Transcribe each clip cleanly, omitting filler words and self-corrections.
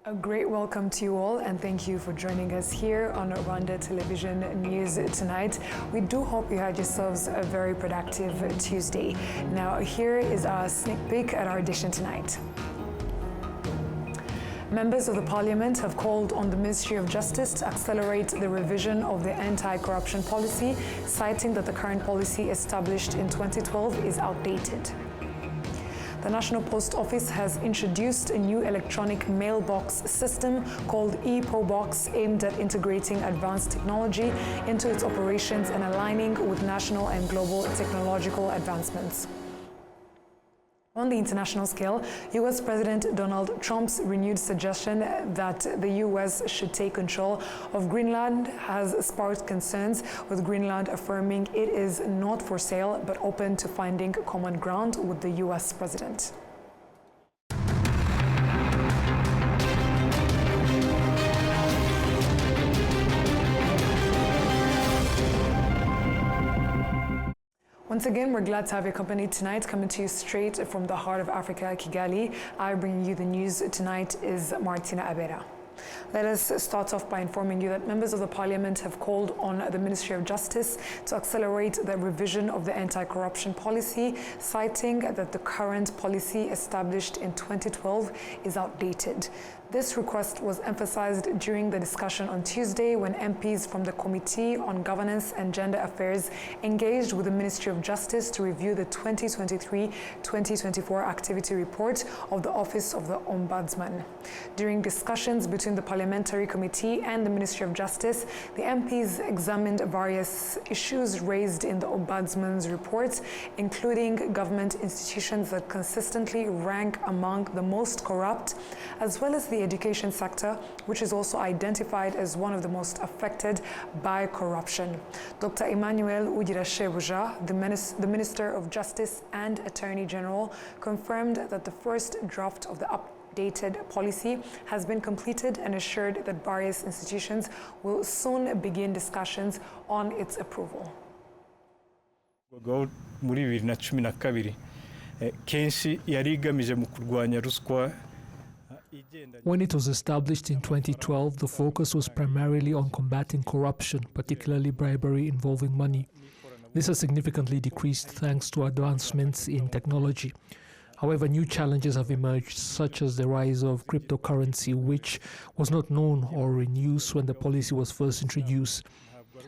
A great welcome to you all, and thank you for joining us here on Rwanda Television News tonight. We do hope you had yourselves a very productive Tuesday. Now, here is our sneak peek at our edition tonight. Members of the Parliament have called on the Ministry of Justice to accelerate the revision of the anti-corruption policy, citing that the current policy established in 2012 is outdated. The National Post Office has introduced a new electronic mailbox system called e-POBox, aimed at integrating advanced technology into its operations and aligning with national and global technological advancements. On the international scale, U.S. President Donald Trump's renewed suggestion that the U.S. should take control of Greenland has sparked concerns, with Greenland affirming it is not for sale but open to finding common ground with the U.S. president. Once again, we're glad to have your company tonight, coming to you straight from the heart of Africa, Kigali. I bring you the news tonight is Martina Abera. Let us start off by informing you that members of the Parliament have called on the Ministry of Justice to accelerate the revision of the anti-corruption policy, citing that the current policy established in 2012 is outdated. This request was emphasized during the discussion on Tuesday when MPs from the Committee on Governance and Gender Affairs engaged with the Ministry of Justice to review the 2023-2024 activity report of the Office of the Ombudsman. During discussions between the Parliamentary Committee and the Ministry of Justice, the MPs examined various issues raised in the Ombudsman's report, including government institutions that consistently rank among the most corrupt, as well as the education sector, which is also identified as one of the most affected by corruption. Dr. Emmanuel Ugirashebuja, the Minister of Justice and Attorney General, confirmed that the first draft of the updated policy has been completed and assured that various institutions will soon begin discussions on its approval. Muri 2012 kenshi yari igamije mu kurwanya ruswa. When it was established in 2012, the focus was primarily on combating corruption, particularly bribery involving money. This has significantly decreased thanks to advancements in technology. However, new challenges have emerged, such as the rise of cryptocurrency, which was not known or in use when the policy was first introduced.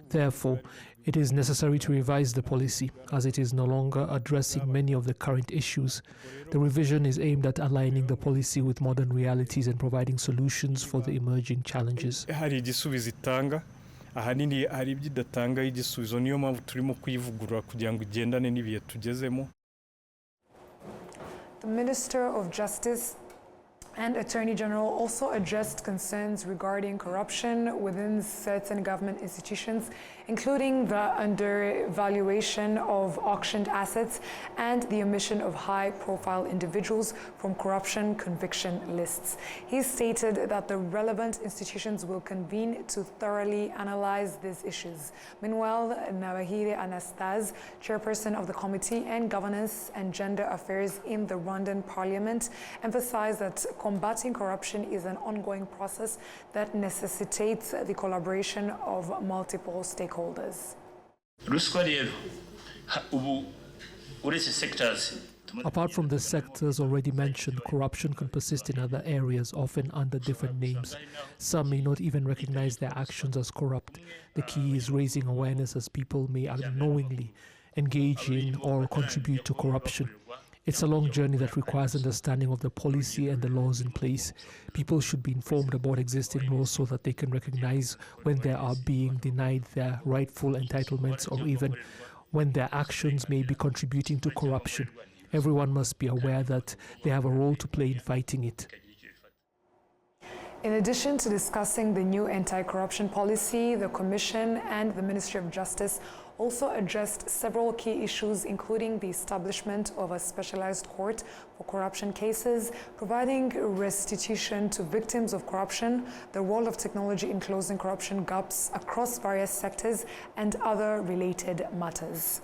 Therefore, it is necessary to revise the policy, as it is no longer addressing many of the current issues. The revision is aimed at aligning the policy with modern realities and providing solutions for the emerging challenges. Ahanini hari ibyidatanga igisubizo, niyo mpamvu turimo kuyivugurura kugira ngo igendane n'ibihe tugezemo. The Minister of Justice and Attorney General also addressed concerns regarding corruption within certain government institutions, including the undervaluation of auctioned assets and the omission of high-profile individuals from corruption conviction lists. He stated that the relevant institutions will convene to thoroughly analyze these issues. Meanwhile, Nabahire Anastase, chairperson of the Committee on Governance and Gender Affairs in the Rwandan Parliament, emphasized that combating corruption is an ongoing process that necessitates the collaboration of multiple stakeholders. Apart from the sectors already mentioned, corruption can persist in other areas, often under different names. Some may not even recognize their actions as corrupt. The key is raising awareness, as people may unknowingly engage in or contribute to corruption. It's a long journey that requires understanding of the policy and the laws in place. People should be informed about existing laws so that they can recognize when they are being denied their rightful entitlements, or even when their actions may be contributing to corruption. Everyone must be aware that they have a role to play in fighting it. In addition to discussing the new anti-corruption policy, the Commission and the Ministry of Justice also addressed several key issues, including the establishment of a specialized court for corruption cases, providing restitution to victims of corruption, the role of technology in closing corruption gaps across various sectors, and other related matters.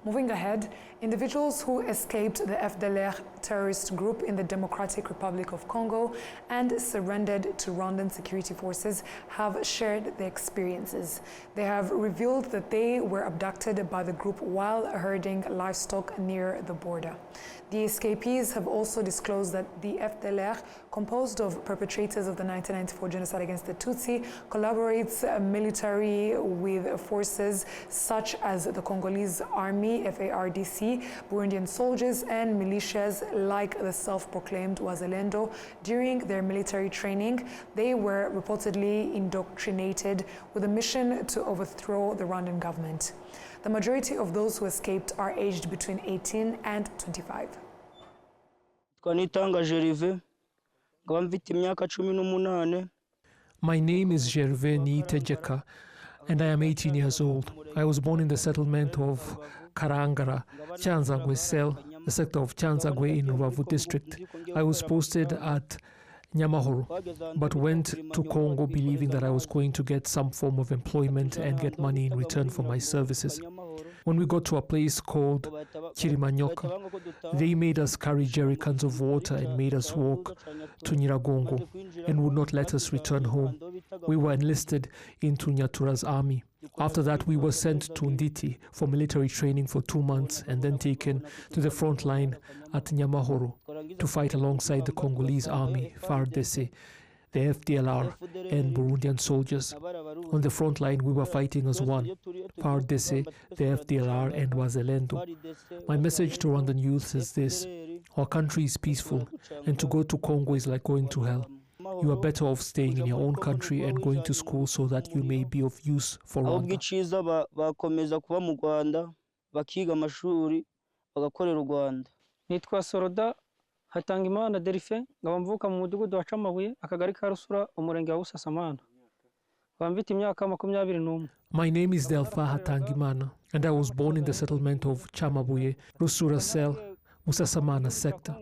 Moving ahead, individuals who escaped the FDLR terrorist group in the Democratic Republic of Congo and surrendered to Rwandan security forces have shared their experiences. They have revealed that they were abducted by the group while herding livestock near the border. The escapees have also disclosed that the FDLR, composed of perpetrators of the 1994 genocide against the Tutsi, collaborates military with forces such as the Congolese Army, FARDC, Burundian soldiers, and militias like the self-proclaimed Wazalendo. During their military training, they were reportedly indoctrinated with a mission to overthrow the Rwandan government. The majority of those who escaped are aged between 18 and 25. My name is Gervais Niyitegeka, and I am 18 years old. I was born in the settlement of Karangara, Cyanzagwe Cell, the sector of Cyanzagwe in Rubavu district. I was posted at Nyamahoro, but went to Congo believing that I was going to get some form of employment and get money in return for my services. When we got to a place called Kilimanyoka, they made us carry jerry cans of water and made us walk to Nyiragongo and would not let us return home. We were enlisted into Nyatura's army. After that, we were sent to Nditi for military training for 2 months and then taken to the front line at Nyamahoro to fight alongside the Congolese army, FARDC, the FDLR, and Burundian soldiers. On the front line, we were fighting as one, FARDC, the FDLR, and Wazalendo. My message to Rwandan youth is this: our country is peaceful, and to go to Congo is like going to hell. You are better off staying in your own country and going to school so that you may be of use for Rwanda. Nitwa Soroda Hatangimana Derife, nkaba mvuka mu mudugudu wa Camabuye, akagari ka Rusura, umurenge wa Busasamana. Nkaba mfite imyaka 21. My name is Delpha Hatangimana, and I was born in the settlement of Chamabuye, Rusura Cell, Busasamana sector.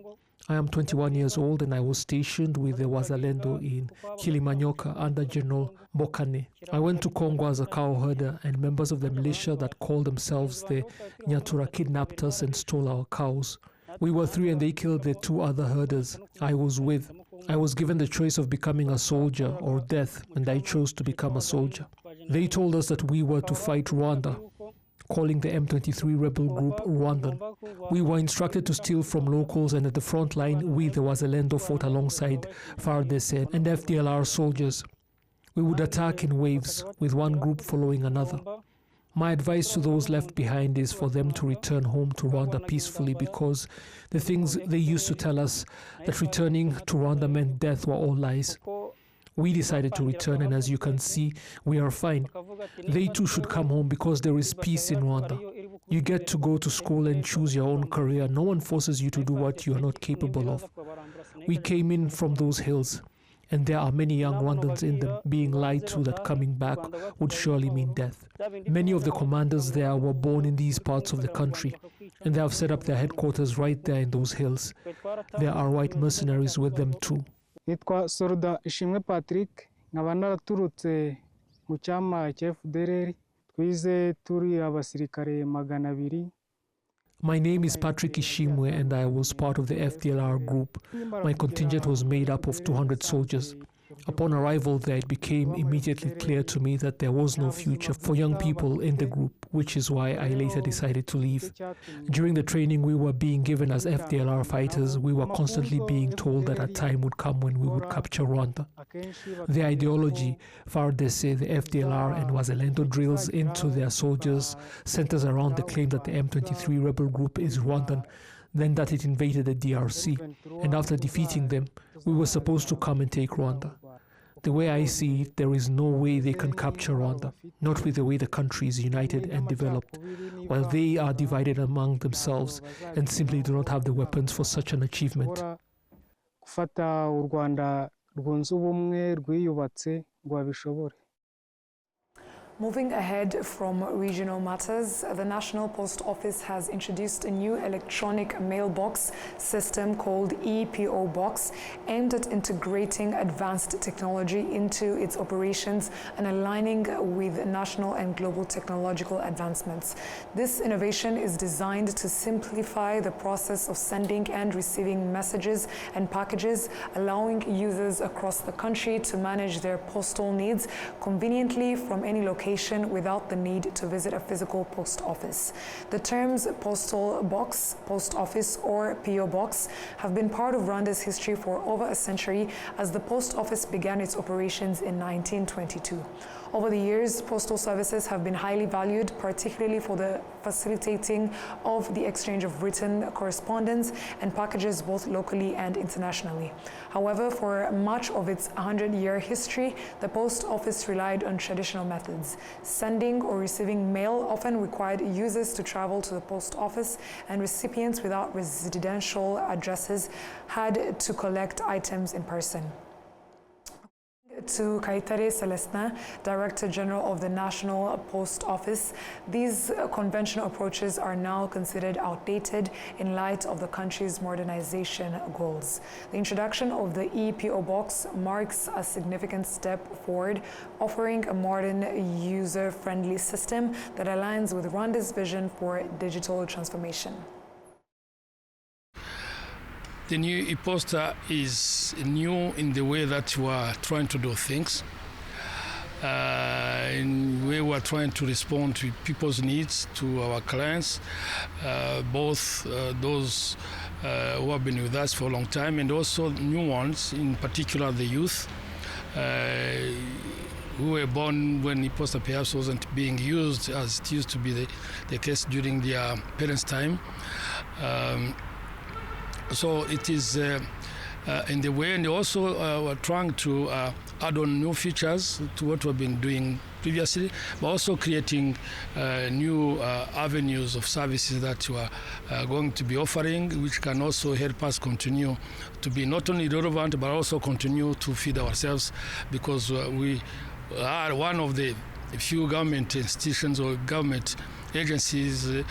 I am 21 years old and I was stationed with the Wazalendo in Kilimanyoka under General Bokane. I went to Congo as a cow herder, and members of the militia that called themselves the Nyatura kidnapped us and stole our cows. We were 3 and they killed the 2 other herders I was with. I was given the choice of becoming a soldier or death, and I chose to become a soldier. They told us that we were to fight Rwanda, calling the M23 rebel group Rwandan. We were instructed to steal from locals, and at the front line, we, the Wazalendo, fought alongside FARDC and FDLR soldiers. We would attack in waves, with one group following another. My advice to those left behind is for them to return home to Rwanda peacefully, because the things they used to tell us that returning to Rwanda meant death were all lies. We decided to return, and as you can see, we are fine. They too should come home because there is peace in Rwanda. You get to go to school and choose your own career. No one forces you to do what you are not capable of. We came in from those hills, and there are many young Rwandans in them, being lied to that coming back would surely mean death. Many of the commanders there were born in these parts of the country, and they have set up their headquarters right there in those hills. There are white mercenaries with them too. Nitwa Soroda Ishimwe Patrick, nkaba naraturutse mu cyama cya FDLR, twize turi abasirikare 200. My name is Patrick Ishimwe, and I was part of the FDLR group. My contingent was made up of 200 soldiers. Upon arrival there, it became immediately clear to me that there was no future for young people in the group, which is why I later decided to leave. During the training we were being given as FDLR fighters, we were constantly being told that a time would come when we would capture Rwanda. The ideology FARDC, the FDLR, and Wazalendo drills into their soldiers centers around the claim that the M23 rebel group is Rwandan, then that it invaded the DRC, and after defeating them, we were supposed to come and take Rwanda. The way I see it, there is no way they can capture Rwanda, not with the way the country is united and developed, while they are divided among themselves and simply do not have the weapons for such an achievement. Gufata u Rwanda rwunze ubumwe rwiyubatse ngo babishobore. Moving ahead from regional matters, the National Post Office has introduced a new electronic mailbox system called EPO Box, aimed at integrating advanced technology into its operations and aligning with national and global technological advancements. This innovation is designed to simplify the process of sending and receiving messages and packages, allowing users across the country to manage their postal needs conveniently from any location without the need to visit a physical post office. The terms postal box, post office, or PO box have been part of Rwanda's history for over a century, as the post office began its operations in 1922. Over the years, postal services have been highly valued, particularly for the facilitating of the exchange of written correspondence and packages both locally and internationally. However, for much of its 100-year history, the post office relied on traditional methods. Sending or receiving mail often required users to travel to the post office, and recipients without residential addresses had to collect items in person. To Kaitare Celestin, Director General of the National Post Office, these conventional approaches are now considered outdated in light of the country's modernization goals. The introduction of the EPO box marks a significant step forward, offering a modern, user-friendly system that aligns with Rwanda's vision for digital transformation. The new e-posta is new in the way that we are trying to do things. In the way we are trying to respond to people's needs, to our clients, both those who have been with us for a long time and also new ones, in particular the youth, who were born when e-posta perhaps wasn't being used as it used to be the case during their parents' time. So it is in the way, and also we're trying to add on new features to what we've been doing previously, but also creating new avenues of services that we are going to be offering, which can also help us continue to be not only relevant, but also continue to feed ourselves, because we are one of the few government institutions or government agencies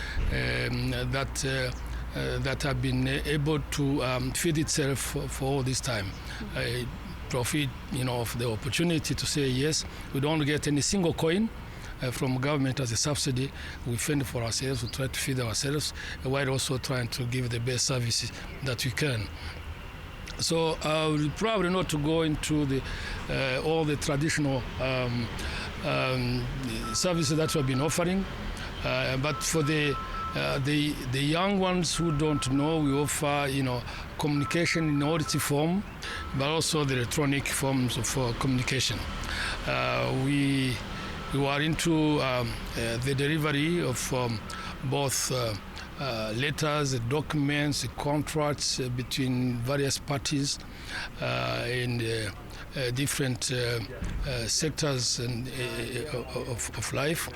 that have been able to feed itself for all this time. Profit, of the opportunity to say yes, we don't get any single coin from government as a subsidy. We fend for ourselves, we try to feed ourselves, while also trying to give the best services that we can. So we'll probably not to go into all the traditional services that we've been offering, but for the young ones who don't know, we offer communication in auditive form, but also the electronic forms of communication. We are into the delivery of both letters, documents, contracts between various parties in different sectors of life,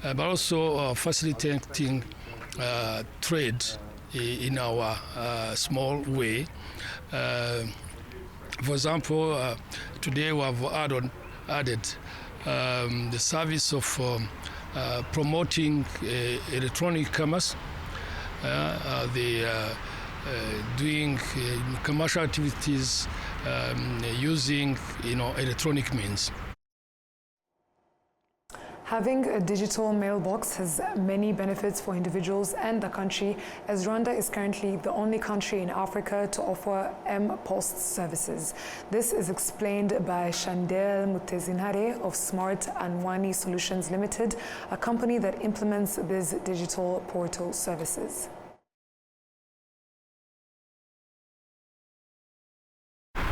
but also facilitating trade in our small way. For example, today we have added the service of promoting electronic commerce, doing commercial activities using electronic means. Having a digital mailbox has many benefits for individuals and the country, as Rwanda is currently the only country in Africa to offer M-Post services. This is explained by Shandel Mutezinhare of Smart Anwani Solutions Limited, a company that implements these digital portal services.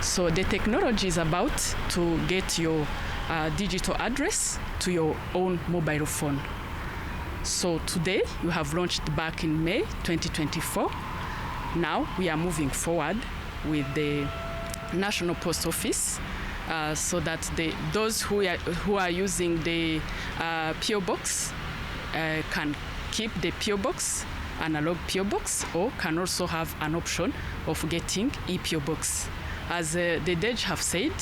So the technology is about to get your digital address to your own mobile phone. So today you have launched back in May 2024. Now we are moving forward with the National Post Office so that those who are using the PO box can keep the PO box, analog PO box, or can also have an option of getting ePO box. As the DEJ have said,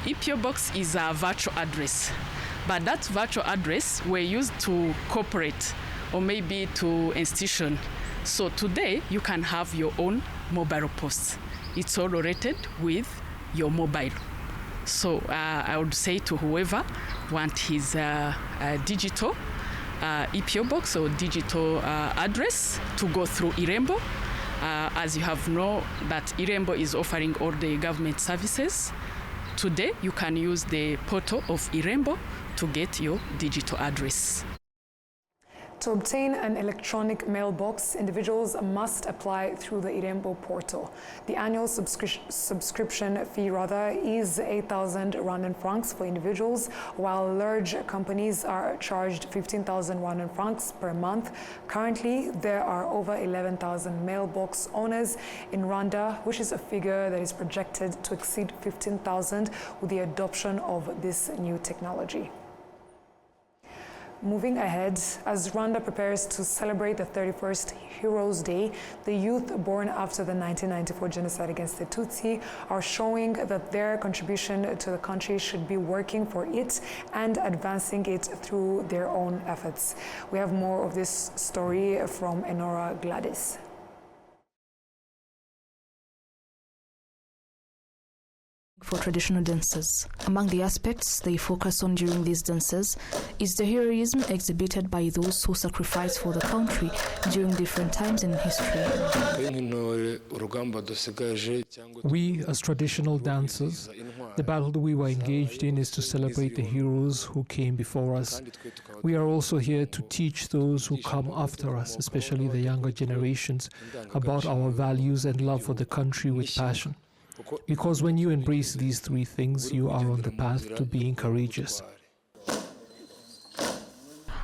ePO box is a virtual address But that virtual address were used to corporate or maybe to institution. So today you can have your own mobile post. It's all rated with your mobile. So I would say to whoever want his digital EPO box or digital address to go through Irembo. As you have known that Irembo is offering all the government services. Today you can use the portal of Irembo to get your digital address. To obtain an electronic mailbox, individuals must apply through the Irembo portal. The annual subscription fee is 8,000 Rwandan francs for individuals, while large companies are charged 15,000 Rwandan francs per month. Currently, there are over 11,000 mailbox owners in Rwanda, which is a figure that is projected to exceed 15,000 with the adoption of this new technology. Moving ahead, as Rwanda prepares to celebrate the 31st Heroes Day, the youth born after the 1994 genocide against the Tutsi are showing that their contribution to the country should be working for it and advancing it through their own efforts. We have more of this story from Enora Gladys. For traditional dancers. Among the aspects they focus on during these dances is the heroism exhibited by those who sacrifice for the country during different times in history. We, as traditional dancers, the battle we were engaged in is to celebrate the heroes who came before us. We are also here to teach those who come after us, especially the younger generations, about our values and love for the country with passion. Because when you embrace these three things, you are on the path to being courageous.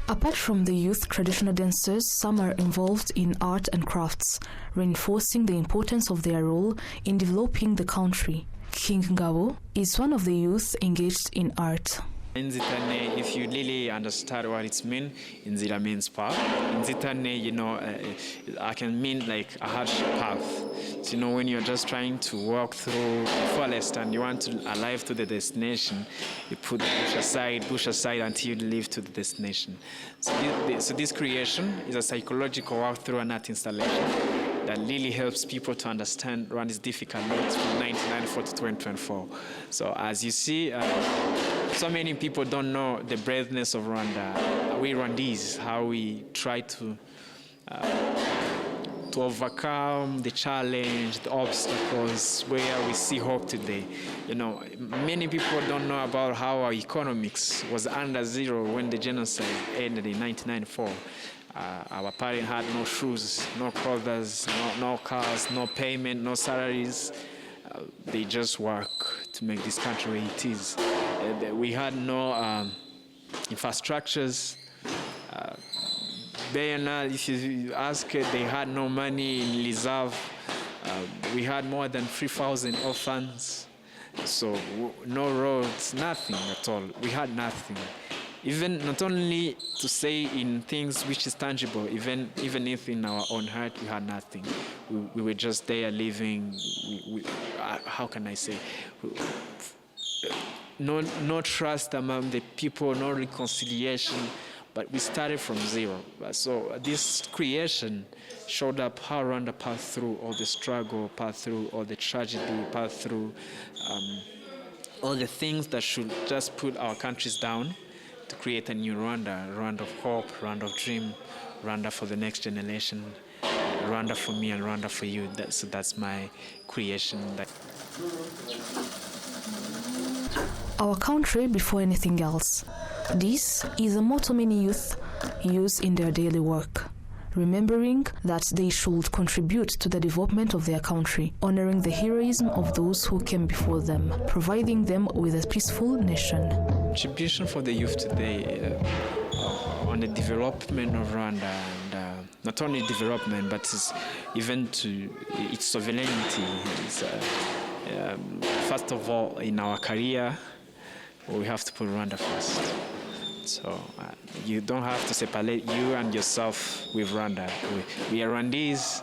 Apart from the youth traditional dancers, some are involved in art and crafts, reinforcing the importance of their role in developing the country. King Ngabo is one of the youth engaged in art. Inzitane, if you really understand what it means, Inzira means path. Inzitane, I can mean like a harsh path. So, when you're just trying to walk through a forest and you want to arrive to the destination, you put bush aside until you leave to the destination. So this creation is a psychological walk through an art installation that really helps people to understand Rwanda's difficult routes from 1994 to 2024. So as you see, so many people don't know the braveness of Rwanda. We Rwandese, how we try to overcome the challenge, the obstacles, where we see hope today. Many people don't know about how our economics was under zero when the genocide ended in 1994. Our parents had no shoes, no clothes, no cars, no payment, no salaries. They just work to make this country where it is. We had no infrastructures. If you ask, they had no money in reserve. We had more than 3,000 orphans. So no roads, nothing at all. We had nothing. Even not only to say in things which is tangible, even if in our own heart we had nothing. We were just there living, how can I say, no trust among the people, no reconciliation, but we started from zero. So this creation showed up how Rwanda passed through all the struggle, passed through all the tragedy, passed through all the things that should just put our countries down, to create a new Rwanda, Rwanda of hope, Rwanda of dream, Rwanda for the next generation, Rwanda for me and Rwanda for you. So that's my creation. Our country before anything else. This is a motto many youth use in their daily work, remembering that they should contribute to the development of their country, honoring the heroism of those who came before them, providing them with a peaceful nation. Contribution for the youth today on the development of Rwanda, and not only development, but even to its sovereignty. First of all, in our career, we have to put Rwanda first. So you don't have to separate you and yourself with Rwanda. We are Rwandese,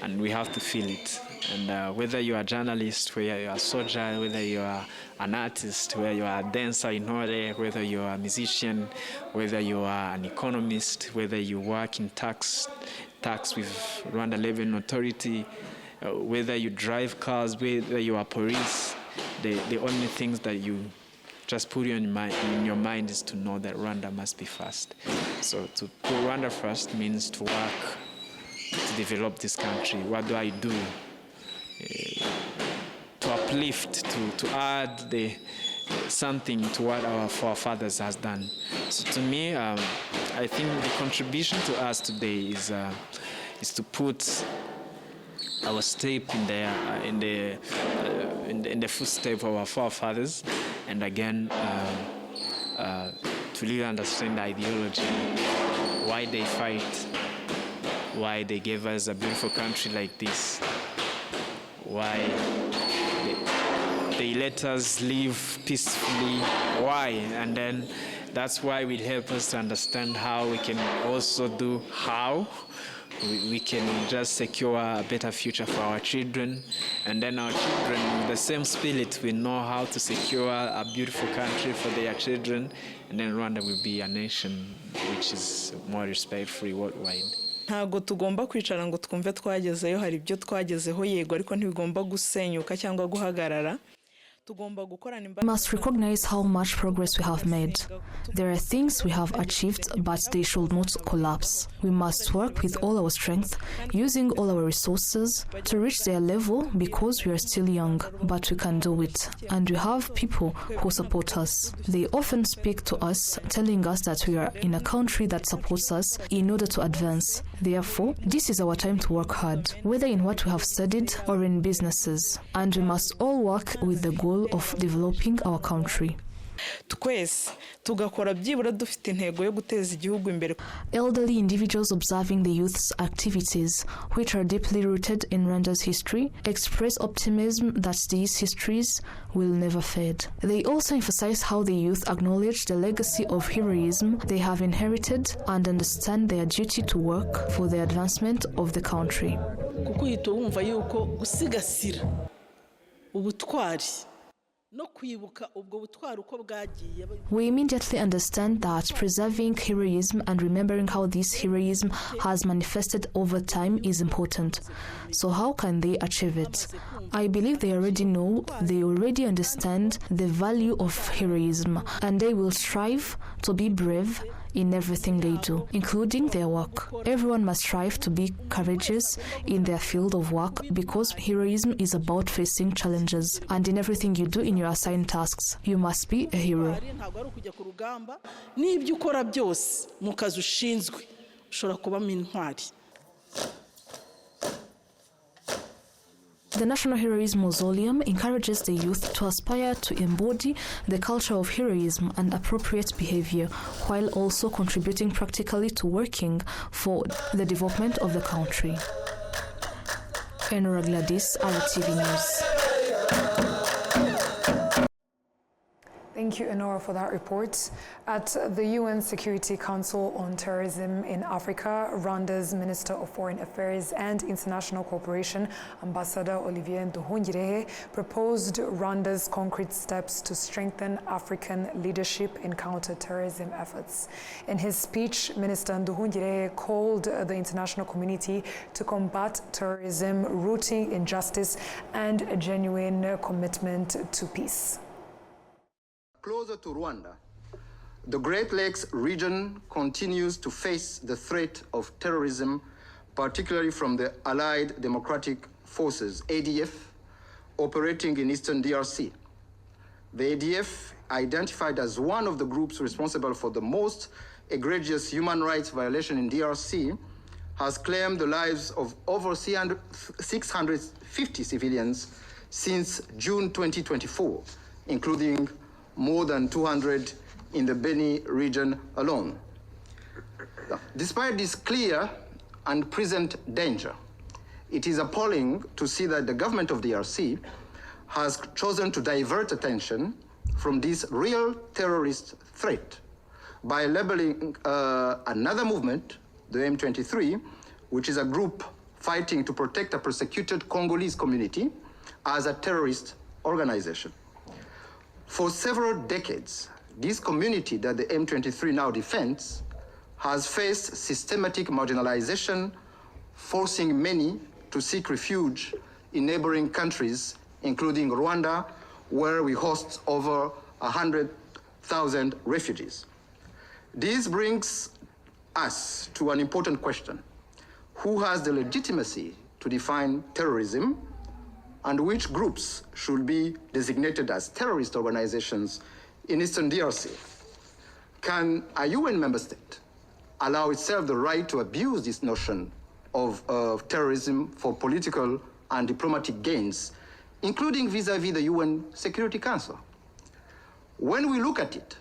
and we have to feel it. And whether you are a journalist, whether you are a soldier, whether you are an artist, whether you are a dancer in Hore, whether you are a musician, whether you are an economist, whether you work in tax with Rwanda Revenue Authority, whether you drive cars, whether you are police, the only things that you just put in your mind is to know that Rwanda must be first. So to put Rwanda first means to work to develop this country. What do I do? To uplift, to add something to what our forefathers has done. So to me, I think the contribution to us today is to put our step in the footsteps of our forefathers, and again to really understand the ideology, why they fight, why they gave us a beautiful country like this, why they let us live peacefully, why, and then that's why it helps us to understand how we can also do how we can just secure a better future for our children, and then our children, with the same spirit, will know how to secure a beautiful country for their children, and then Rwanda will be a nation which is more respectful worldwide. Ntago tugomba kwicara ngo twumve twagezeyo, hari ibyo twagezeho yego, ariko ntibigomba gusenyuka cyangwa guhagarara. We must recognize how much progress we have made. There are things we have achieved, but they should not collapse. We must work with all our strength, using all our resources to reach their level, because we are still young, but we can do it. And we have people who support us. They often speak to us, telling us that we are in a country that supports us in order to advance. Therefore, this is our time to work hard, whether in what we have studied or in businesses. And we must all work with the goal of developing our country. Elderly individuals observing the youth's activities, which are deeply rooted in Rwanda's history, express optimism that these histories will never fade. They also emphasize how the youth acknowledge the legacy of heroism they have inherited and understand their duty to work for the advancement of the country. We immediately understand that preserving heroism and remembering how this heroism has manifested over time is important. So how can they achieve it? I believe they already know, they already understand the value of heroism, and they will strive to be brave in everything they do, including their work. Everyone must strive to be courageous in their field of work, because heroism is about facing challenges, and in everything you do in your assigned tasks, you must be a hero. The National Heroism Mausoleum encourages the youth to aspire to embody the culture of heroism and appropriate behavior, while also contributing practically to working for the development of the country. Enora Gladys, RwandaTV News. Thank you, Enora, for that report. At the UN Security Council on Terrorism in Africa, Rwanda's Minister of Foreign Affairs and International Cooperation, Ambassador Olivier Nduhungirehe, proposed Rwanda's concrete steps to strengthen African leadership in counter-terrorism efforts. In his speech, Minister Nduhungirehe called the international community to combat terrorism, rooting in justice and a genuine commitment to peace. Closer to Rwanda, the Great Lakes region continues to face the threat of terrorism, particularly from the Allied Democratic Forces, ADF, operating in eastern DRC. The ADF, identified as one of the groups responsible for the most egregious human rights violation in DRC, has claimed the lives of over 650 civilians since June 2024, including more than 200 in the Beni region alone. Despite this clear and present danger, it is appalling to see that the government of the DRC has chosen to divert attention from this real terrorist threat by labeling another movement, the M23, which is a group fighting to protect a persecuted Congolese community as a terrorist organization. For several decades, this community that the M23 now defends has faced systematic marginalization, forcing many to seek refuge in neighboring countries, including Rwanda, where we host over 100,000 refugees. This brings us to an important question. Who has the legitimacy to define terrorism, and which groups should be designated as terrorist organizations in Eastern DRC? Can a UN member state allow itself the right to abuse this notion of terrorism for political and diplomatic gains, including vis-à-vis the UN Security Council? When we look at it,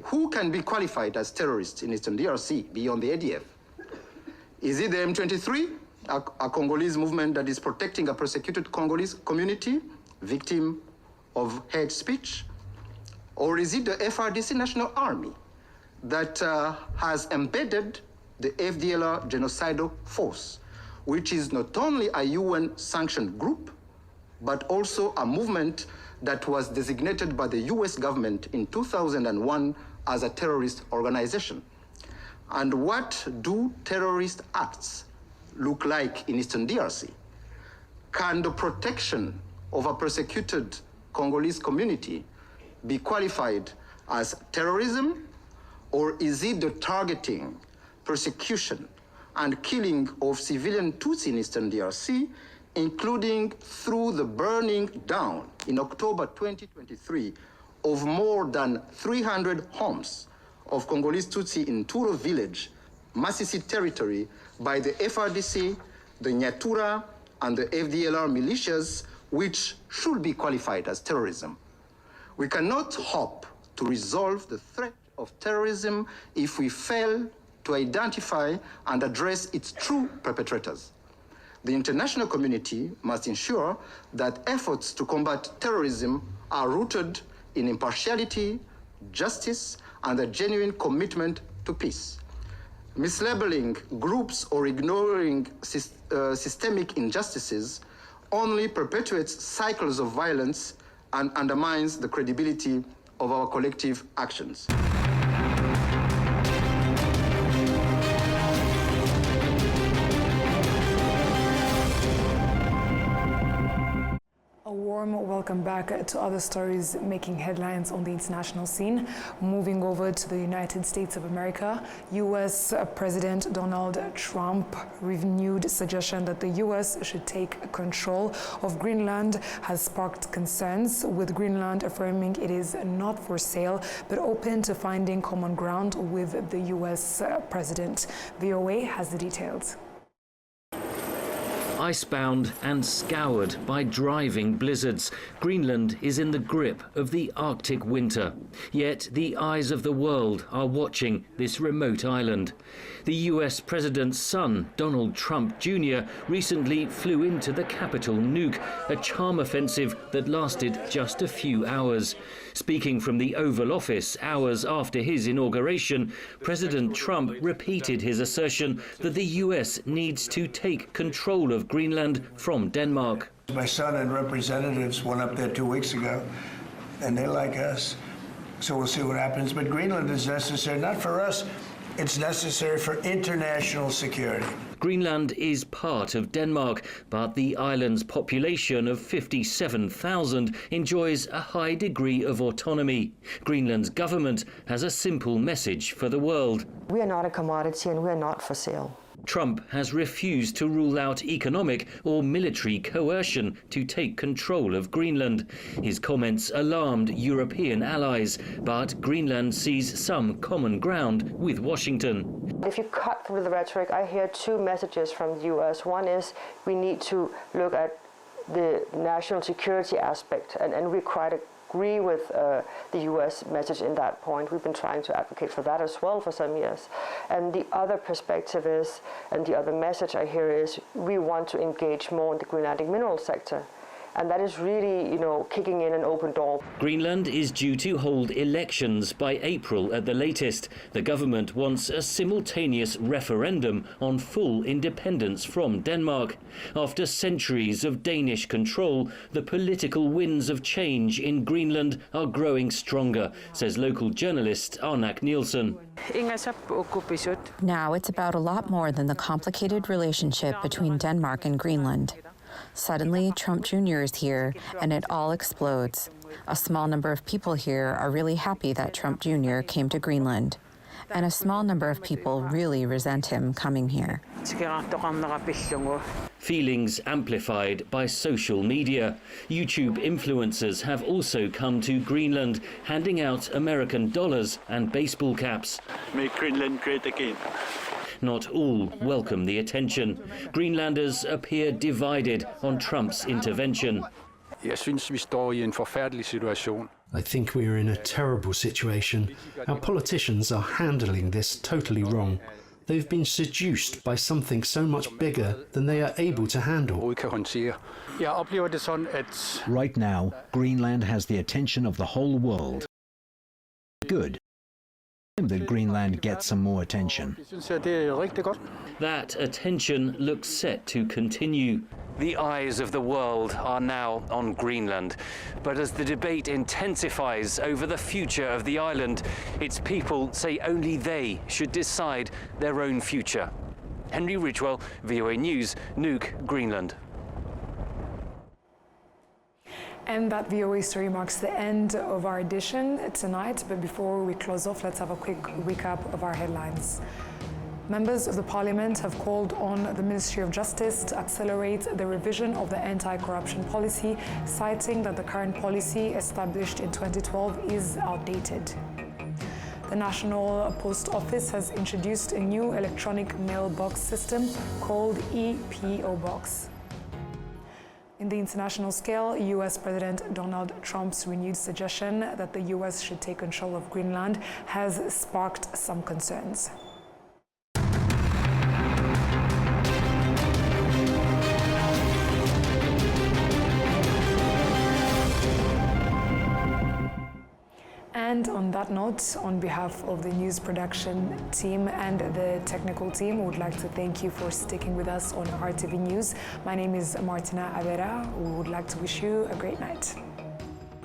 who can be qualified as terrorists in Eastern DRC beyond the ADF? Is it the M23, a Congolese movement that is protecting a persecuted Congolese community, victim of hate speech? Or is it the FRDC National Army that has embedded the FDLR genocidal force, which is not only a UN-sanctioned group, but also a movement that was designated by the US government in 2001 as a terrorist organization? And what do terrorist acts look like in Eastern DRC? Can the protection of a persecuted Congolese community be qualified as terrorism, or is it the targeting, persecution, and killing of civilian Tutsi in Eastern DRC, including through the burning down in October 2023 of more than 300 homes of Congolese Tutsi in Turo village, Masisi territory, by the FRDC, the Nyatura, and the FDLR militias, which should be qualified as terrorism? We cannot hope to resolve the threat of terrorism if we fail to identify and address its true perpetrators. The international community must ensure that efforts to combat terrorism are rooted in impartiality, justice, and a genuine commitment to peace. Mislabeling groups or ignoring systemic injustices only perpetuates cycles of violence and undermines the credibility of our collective actions. A warm welcome back to other stories making headlines on the international scene. Moving over to the United States of America, U.S. President Donald Trump renewed suggestion that the U.S. should take control of Greenland has sparked concerns, with Greenland affirming it is not for sale but open to finding common ground with the U.S. president. VOA has the details. Icebound and scoured by driving blizzards, Greenland is in the grip of the Arctic winter. Yet the eyes of the world are watching this remote island. The US president's son, Donald Trump Jr., recently flew into the capital Nuuk, a charm offensive that lasted just a few hours. Speaking from the Oval Office hours after his inauguration, President Trump repeated his assertion that the US needs to take control of Greenland from Denmark. My son and representatives went up there 2 weeks ago, and they like us. So we'll see what happens. But Greenland is necessary, not for us, it's necessary for international security. Greenland is part of Denmark, but the island's population of 57,000 enjoys a high degree of autonomy. Greenland's government has a simple message for the world. We are not a commodity and we are not for sale. Trump has refused to rule out economic or military coercion to take control of Greenland. His comments alarmed European allies, but Greenland sees some common ground with Washington. If you cut through the rhetoric, I hear two messages from the US. One is we need to look at the national security aspect, and we quite agree with the US message in that point. We've been trying to advocate for that as well for some years. And the other perspective is, and the other message I hear is, we want to engage more in the Greenlandic mineral sector. And that is really, kicking in an open door. Greenland is due to hold elections by April at the latest. The government wants a simultaneous referendum on full independence from Denmark. After centuries of Danish control, the political winds of change in Greenland are growing stronger, says local journalist Arnak Nielsen. Now it's about a lot more than the complicated relationship between Denmark and Greenland. Suddenly, Trump Jr. is here, and it all explodes. A small number of people here are really happy that Trump Jr. came to Greenland, and a small number of people really resent him coming here. Feelings amplified by social media. YouTube influencers have also come to Greenland, handing out American dollars and baseball caps. Make Greenland great again. Not all welcome the attention. Greenlanders appear divided on Trump's intervention. I think we are in a terrible situation. Our politicians are handling this totally wrong. They've been seduced by something so much bigger than they are able to handle. Right now, Greenland has the attention of the whole world. Good that Greenland gets some more attention. That attention looks set to continue. The eyes of the world are now on Greenland. But as the debate intensifies over the future of the island, its people say only they should decide their own future. Henry Ridgwell, VOA News, Nuuk, Greenland. And that VOA story marks the end of our edition tonight. But before we close off, let's have a quick recap of our headlines. Members of the Parliament have called on the Ministry of Justice to accelerate the revision of the anti-corruption policy, citing that the current policy established in 2012 is outdated. The National Post Office has introduced a new electronic mailbox system called ePO Box. In the international scale, US President Donald Trump's renewed suggestion that the US should take control of Greenland has sparked some concerns. And on that note, on behalf of the news production team and the technical team, we would like to thank you for sticking with us on RTV News. My name is Martina Avera. We would like to wish you a great night.